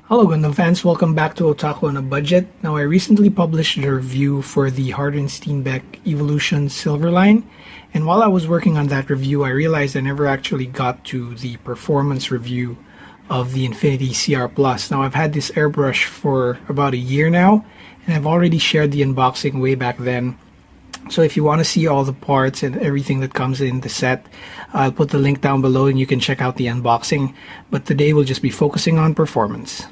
Hello Gundam fans, welcome back to Otaku on a Budget. Now I recently published a review for the H&S Steenbeck Evolution Silverline, and while I was working on that review I realized I never actually got to the performance review of the Infinity CR Plus. Now I've had this airbrush for about a year now, and I've already shared the unboxing way back then. So if you want to see all the parts and everything that comes in the set, I'll put the link down below and you can check out the unboxing. But today we'll just be focusing on performance.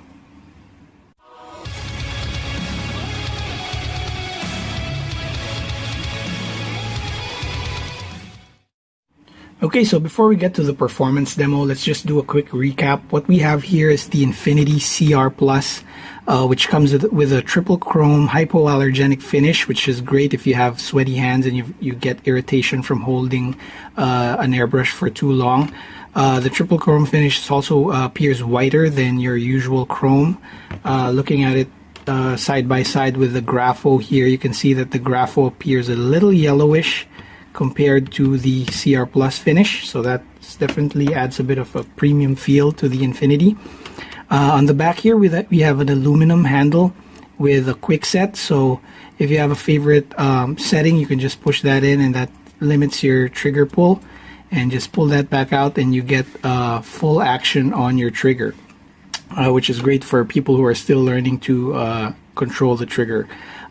Okay, so before we get to the performance demo, let's just do a quick recap. What we have here is the Infinity CR Plus, which comes with a triple chrome hypoallergenic finish, which is great if you have sweaty hands and you get irritation from holding an airbrush for too long. The triple chrome finish also appears whiter than your usual chrome. Looking at it side by side with the grapho here, you can see that the grapho appears a little yellowish compared to the CR Plus finish, so that definitely adds a bit of a premium feel to the Infinity. On the back here we have an aluminum handle with a quick set, so if you have a favorite setting you can just push that in and that limits your trigger pull, and just pull that back out and you get full action on your trigger, which is great for people who are still learning to control the trigger.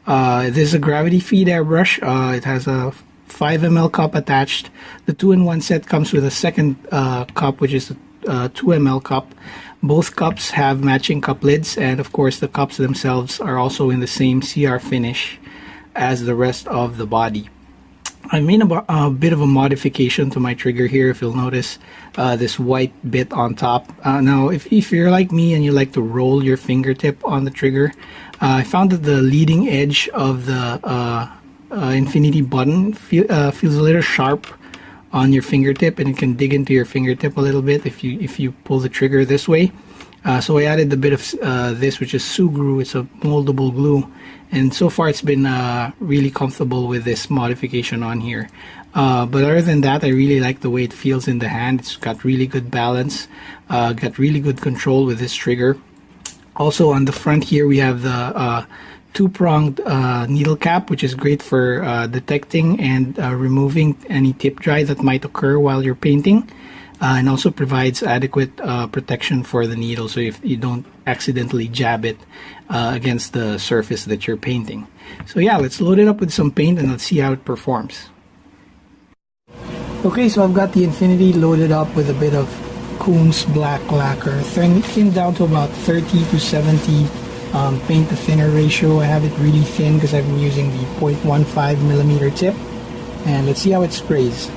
This is a gravity feed airbrush. It has a 5 ml cup attached. The 2-in-1 set comes with a second cup, which is a 2 ml cup. Both cups have matching cup lids, and of course the cups themselves are also in the same CR finish as the rest of the body. I made a bit of a modification to my trigger here. If you'll notice this white bit on top. Now if you're like me and you like to roll your fingertip on the trigger, I found that the leading edge of the Infinity button feels a little sharp on your fingertip, and it can dig into your fingertip a little bit if you pull the trigger this way. So I added a bit of this, which is Sugru. It's a moldable glue, and so far it's been really comfortable with this modification on here. But other than that, I really like the way it feels in the hand. It's got really good balance, got really good control with this trigger. Also on the front here we have the two-pronged needle cap, which is great for detecting and removing any tip dry that might occur while you're painting, and also provides adequate protection for the needle so if you don't accidentally jab it against the surface that you're painting. So yeah, let's load it up with some paint and let's see how it performs. Okay, so I've got the Infinity loaded up with a bit of Kuhn's black lacquer, thinned down to about 30 to 70 paint to thinner ratio. I have it really thin because I've been using the 0.15 millimeter tip, and let's see how it sprays.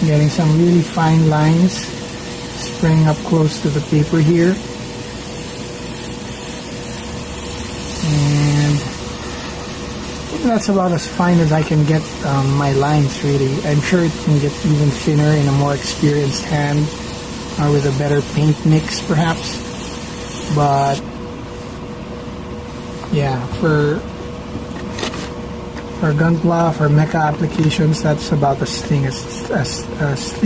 Getting some really fine lines, spraying up close to the paper here, and that's about as fine as I can get my lines, really. I'm sure it can get even thinner in a more experienced hand or with a better paint mix perhaps, but yeah, for Gunpla, for mecha applications, that's about as thin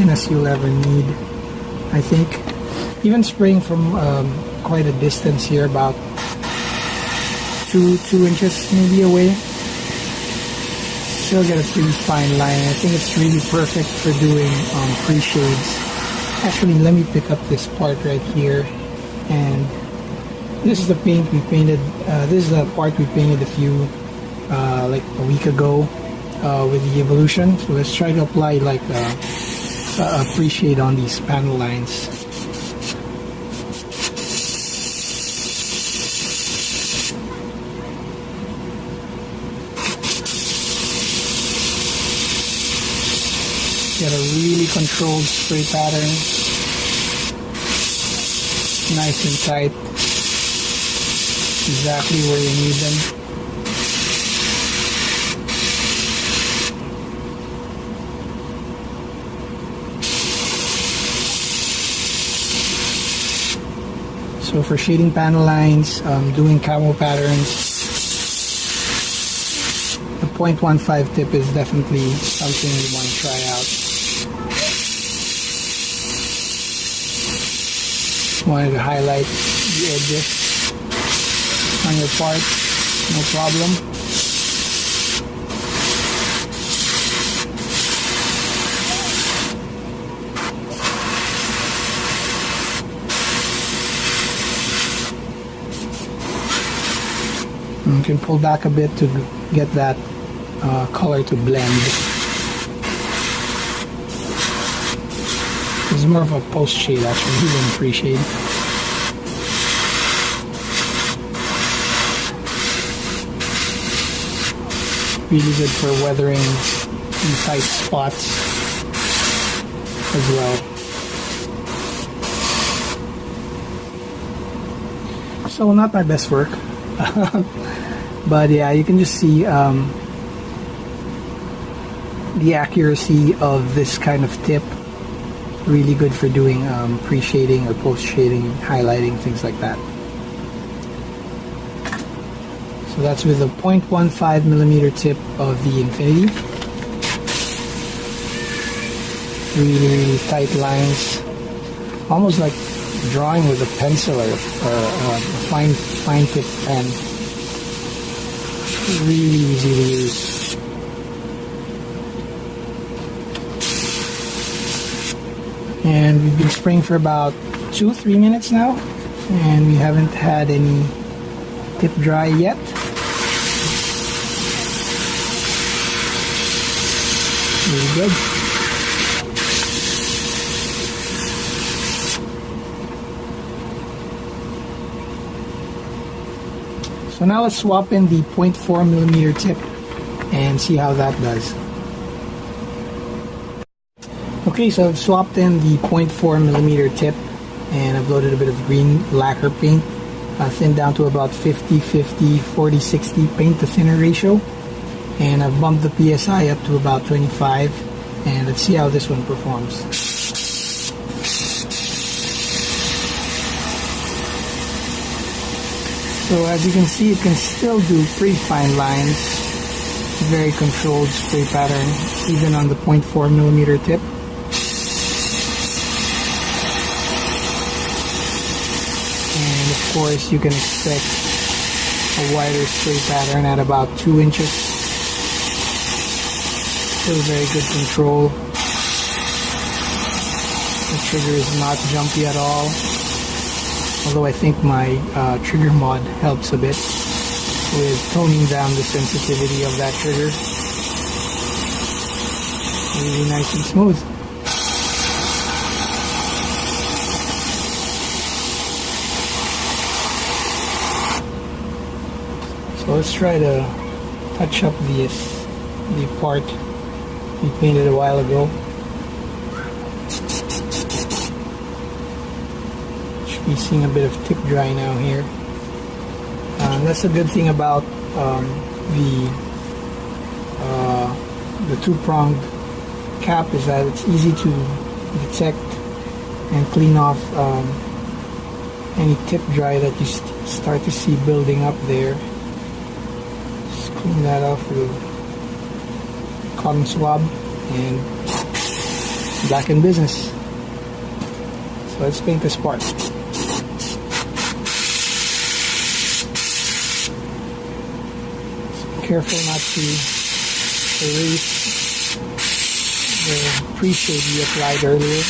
as you'll ever need, I think. Even spraying from quite a distance here, about 2 inches maybe away, still get a pretty fine line. I think it's really perfect for doing pre-shades. Actually, let me pick up this part right here, and this is the paint we painted. This is the part we painted a few like a week ago with the Evolution. So let's try to apply like a pre-shade on these panel lines. Get a really controlled spray pattern, nice and tight, exactly where you need them. So for shading panel lines, doing camo patterns, the .15 tip is definitely something you want to try out. Wanted to highlight the edges on your part, no problem. You can pull back a bit to get that color to blend. It's more of a post shade actually than a pre-shade. Really good for weathering these tight spots as well. So not my best work. But yeah, you can just see the accuracy of this kind of tip. Really good for doing pre-shading or post-shading, highlighting, things like that. So that's with a 0.15mm tip of the Infinity. Really tight lines, almost like drawing with a pencil or a fine tip pen. Really easy to use. And we've been spraying for about 2-3 minutes now, and we haven't had any tip dry yet. Really good. So now let's swap in the 0.4mm tip and see how that does. Okay, so I've swapped in the 0.4mm tip and I've loaded a bit of green lacquer paint, thinned down to about 50-50, 40-60 paint to thinner ratio. And I've bumped the PSI up to about 25, and let's see how this one performs. So as you can see, it can still do pretty fine lines, very controlled spray pattern, even on the 0.4mm tip. And of course, you can expect a wider spray pattern at about 2 inches. Still very good control. The trigger is not jumpy at all. Although I think my trigger mod helps a bit with toning down the sensitivity of that trigger. Really nice and smooth. So let's try to touch up the part we painted a while ago. Be seeing a bit of tip dry now here. That's a good thing about the two-pronged cap, is that it's easy to detect and clean off any tip dry that you start to see building up there. Just clean that off with a cotton swab and back in business. So let's paint this part. Careful not to erase the pre-shade we applied earlier.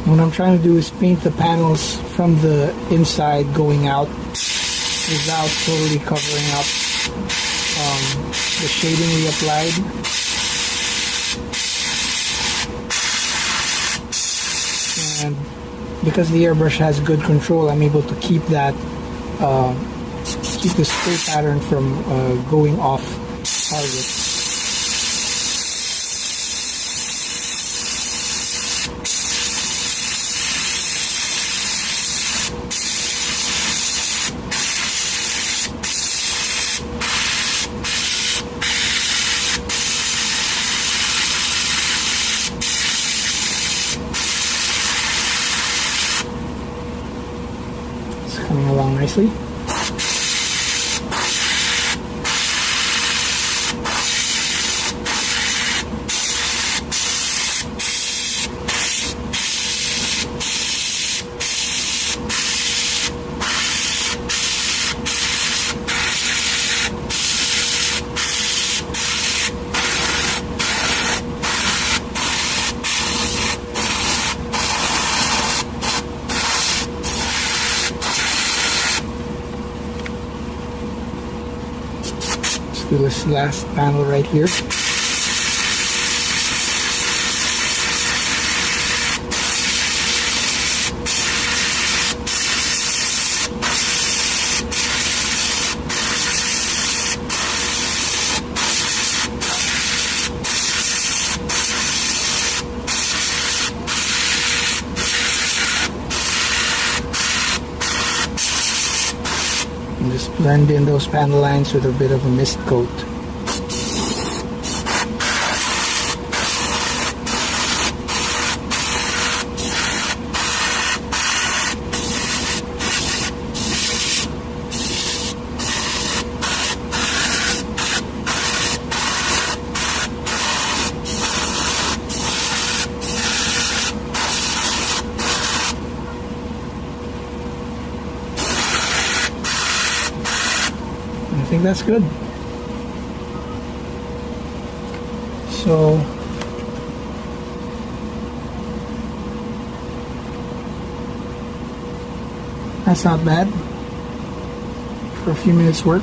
What I'm trying to do is paint the panels from the inside going out, without totally covering up the shading we applied. And because the airbrush has good control, I'm able to keep that, keep the spray pattern from going off target. nicely. Do this last panel right here. And just blend in those panel lines with a bit of a mist coat. I think that's good. So that's not bad for a few minutes work.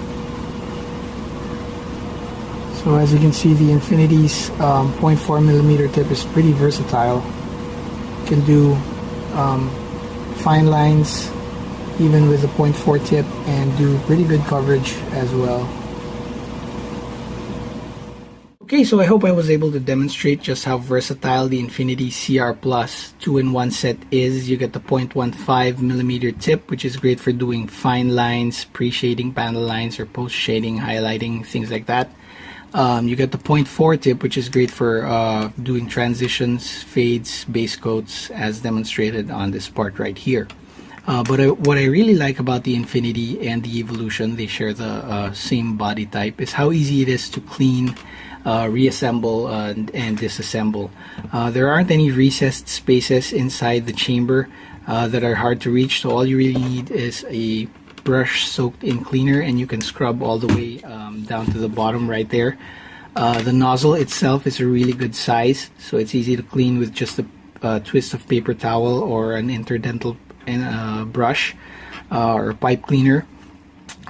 So as you can see, the Infinity's 0.4mm tip is pretty versatile. You can do fine lines even with the 0.4 tip and do pretty good coverage as well. Okay, so I hope I was able to demonstrate just how versatile the Infinity CR Plus 2-in-1 set is. You get the 0.15mm tip, which is great for doing fine lines, pre-shading panel lines, or post-shading, highlighting, things like that. You get the 0.4 tip, which is great for doing transitions, fades, base coats, as demonstrated on this part right here. But what I really like about the Infinity and the Evolution, they share the same body type, is how easy it is to clean, reassemble, and disassemble. There aren't any recessed spaces inside the chamber that are hard to reach, so all you really need is a brush soaked in cleaner, and you can scrub all the way down to the bottom right there. The nozzle itself is a really good size, so it's easy to clean with just a twist of paper towel or an interdental brush or pipe cleaner.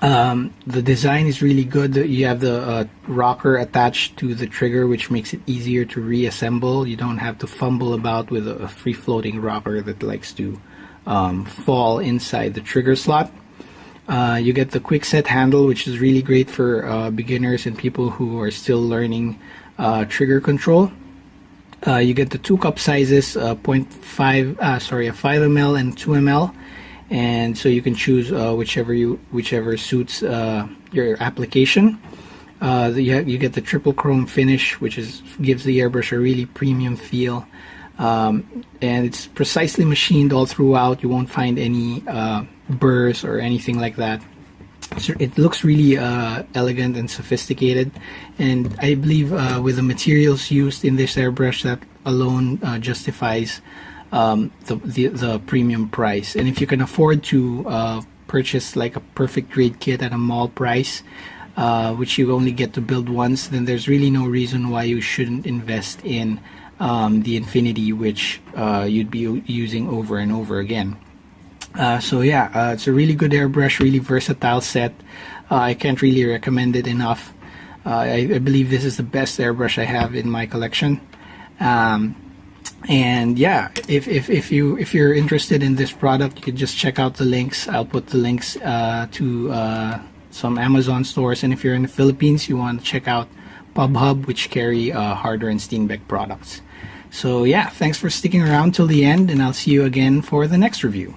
The design is really good. You have the rocker attached to the trigger, which makes it easier to reassemble. You don't have to fumble about with a free-floating rocker that likes to fall inside the trigger slot. You get the quick set handle, which is really great for beginners and people who are still learning trigger control. You get the 2 cup sizes, a 5ml and 2ml, and so you can choose whichever suits your application. You get the triple chrome finish, which gives the airbrush a really premium feel, and it's precisely machined all throughout. You won't find any burrs or anything like that. So it looks really elegant and sophisticated, and I believe with the materials used in this airbrush, that alone justifies the premium price. And if you can afford to purchase like a perfect grade kit at a mall price, which you only get to build once, then there's really no reason why you shouldn't invest in the Infinity, which you'd be using over and over again. So yeah, it's a really good airbrush, really versatile set. I can't really recommend it enough. I believe this is the best airbrush I have in my collection. And yeah, if you're interested in this product, you can just check out the links. I'll put the links to some Amazon stores, and if you're in the Philippines, you want to check out PubHub, which carry Harder and Steenbeck products. So yeah, thanks for sticking around till the end, and I'll see you again for the next review.